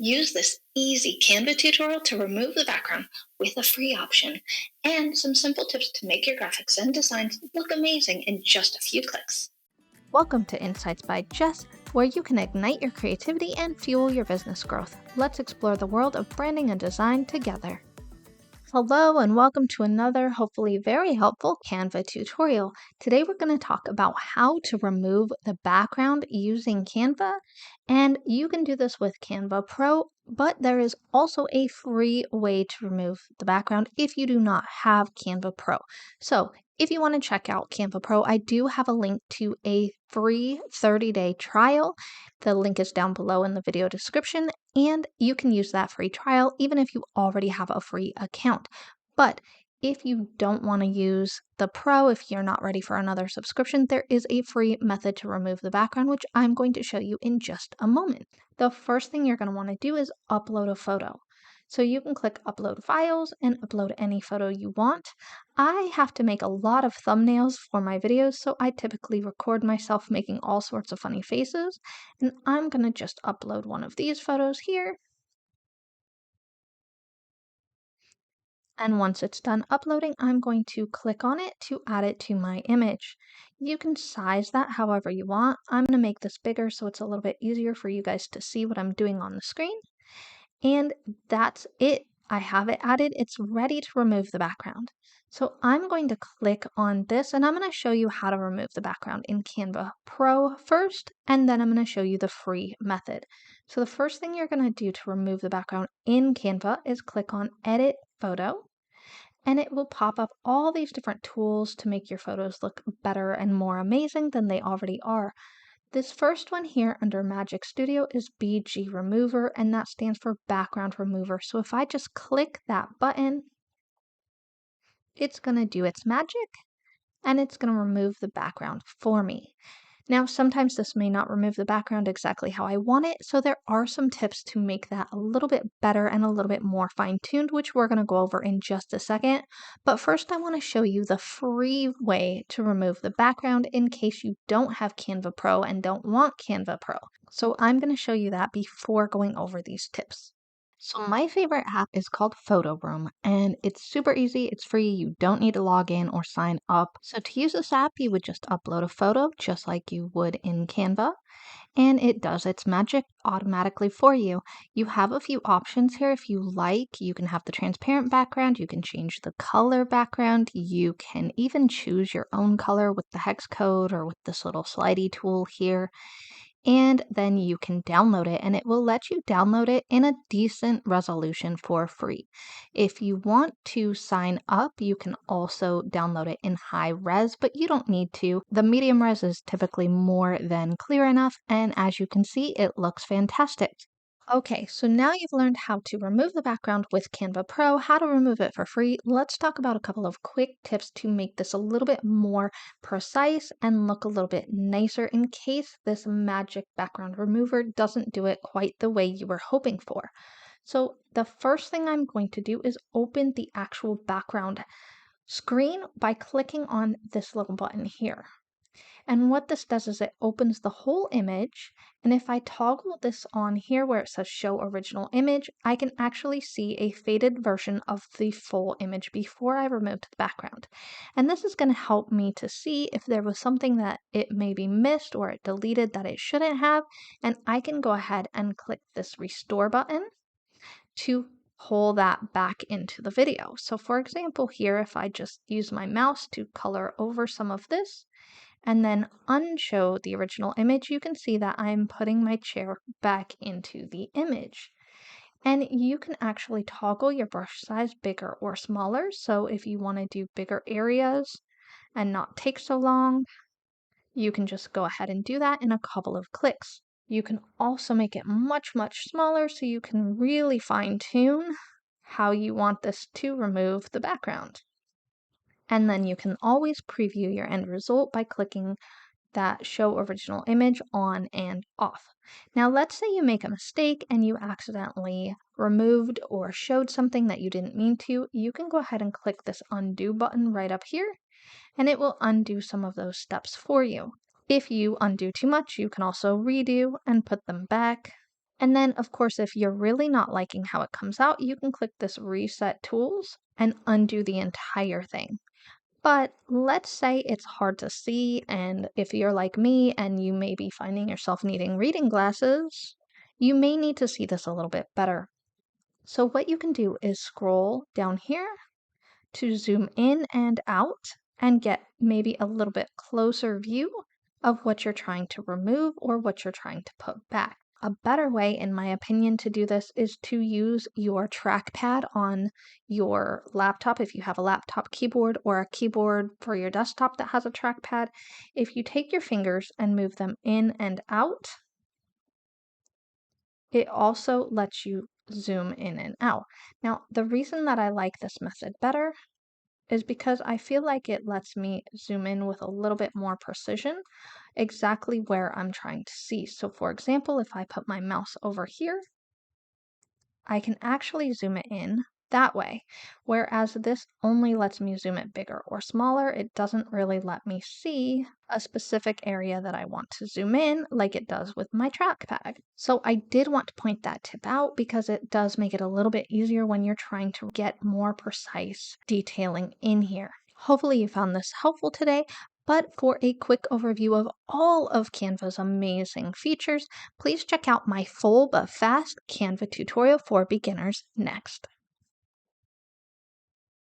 Use this easy Canva tutorial to remove the background with a free option and some simple tips to make your graphics and designs look amazing in just a few clicks. Welcome to Insights by Jess, where you can ignite your creativity and fuel your business growth. Let's explore the world of branding and design together. Hello and welcome to another, hopefully very helpful Canva tutorial. Today we're going to talk about how to remove the background using Canva, and you can do this with Canva Pro, but there is also a free way to remove the background if you do not have Canva Pro. So if you want to check out Canva Pro, I do have a link to a free 30-day trial. The link is down below in the video description, and you can use that free trial even if you already have a free account. But if you don't want to use the Pro, if you're not ready for another subscription, there is a free method to remove the background, which I'm going to show you in just a moment. The first thing you're going to want to do is upload a photo. So you can click upload files and upload any photo you want. I have to make a lot of thumbnails for my videos, so I typically record myself making all sorts of funny faces, and I'm going to just upload one of these photos here. And once it's done uploading, I'm going to click on it to add it to my image. You can size that however you want. I'm going to make this bigger so it's a little bit easier for you guys to see what I'm doing on the screen. And that's it. I have it added. It's ready to remove the background. So I'm going to click on this and I'm going to show you how to remove the background in Canva Pro first, and then I'm going to show you the free method. So the first thing you're going to do to remove the background in Canva is click on Edit Photo, and it will pop up all these different tools to make your photos look better and more amazing than they already are. This first one here under Magic Studio is BG Remover, and that stands for Background Remover. So if I just click that button, it's going to do its magic, and it's going to remove the background for me. Now, sometimes this may not remove the background exactly how I want it, so there are some tips to make that a little bit better and a little bit more fine-tuned, which we're going to go over in just a second. But first, I want to show you the free way to remove the background in case you don't have Canva Pro and don't want Canva Pro. So I'm going to show you that before going over these tips. So my favorite app is called Photo Room, and it's super easy, it's free, you don't need to log in or sign up. So to use this app, you would just upload a photo just like you would in Canva, and it does its magic automatically for you. You have a few options here if you like. You can have the transparent background, you can change the color background, you can even choose your own color with the hex code or with this little slidey tool here. And then you can download it, and it will let you download it in a decent resolution for free. If you want to sign up, you can also download it in high res, but you don't need to. The medium res is typically more than clear enough, and as you can see, it looks fantastic. Okay, so now you've learned how to remove the background with Canva Pro, how to remove it for free. Let's talk about a couple of quick tips to make this a little bit more precise and look a little bit nicer in case this magic background remover doesn't do it quite the way you were hoping for. So the first thing I'm going to do is open the actual background screen by clicking on this little button here. And what this does is it opens the whole image, and if I toggle this on here where it says show original image, I can actually see a faded version of the full image before I removed the background. And this is going to help me to see if there was something that it maybe missed or it deleted that it shouldn't have, and I can go ahead and click this restore button to pull that back into the video. So for example here, if I just use my mouse to color over some of this, and then unshow the original image, you can see that I'm putting my chair back into the image. And you can actually toggle your brush size bigger or smaller. So if you want to do bigger areas and not take so long, you can just go ahead and do that in a couple of clicks. You can also make it much smaller so you can really fine tune how you want this to remove the background. And then you can always preview your end result by clicking that show original image on and off. Now let's say you make a mistake and you accidentally removed or showed something that you didn't mean to. You can go ahead and click this undo button right up here, and it will undo some of those steps for you. If you undo too much, you can also redo and put them back. And then, of course, if you're really not liking how it comes out, you can click this Reset Tools and undo the entire thing. But let's say it's hard to see, and if you're like me and you may be finding yourself needing reading glasses, you may need to see this a little bit better. So what you can do is scroll down here to zoom in and out and get maybe a little bit closer view of what you're trying to remove or what you're trying to put back. A better way, in my opinion, to do this is to use your trackpad on your laptop. If you have a laptop keyboard or a keyboard for your desktop that has a trackpad, if you take your fingers and move them in and out, it also lets you zoom in and out. Now, the reason that I like this method better is because I feel like it lets me zoom in with a little bit more precision exactly where I'm trying to see. So for example, if I put my mouse over here, I can actually zoom it in that way, whereas this only lets me zoom it bigger or smaller. It doesn't really let me see a specific area that I want to zoom in like it does with my trackpad. So I did want to point that tip out because it does make it a little bit easier when you're trying to get more precise detailing in here. Hopefully you found this helpful today. But for a quick overview of all of Canva's amazing features, please check out my full but fast Canva tutorial for beginners next.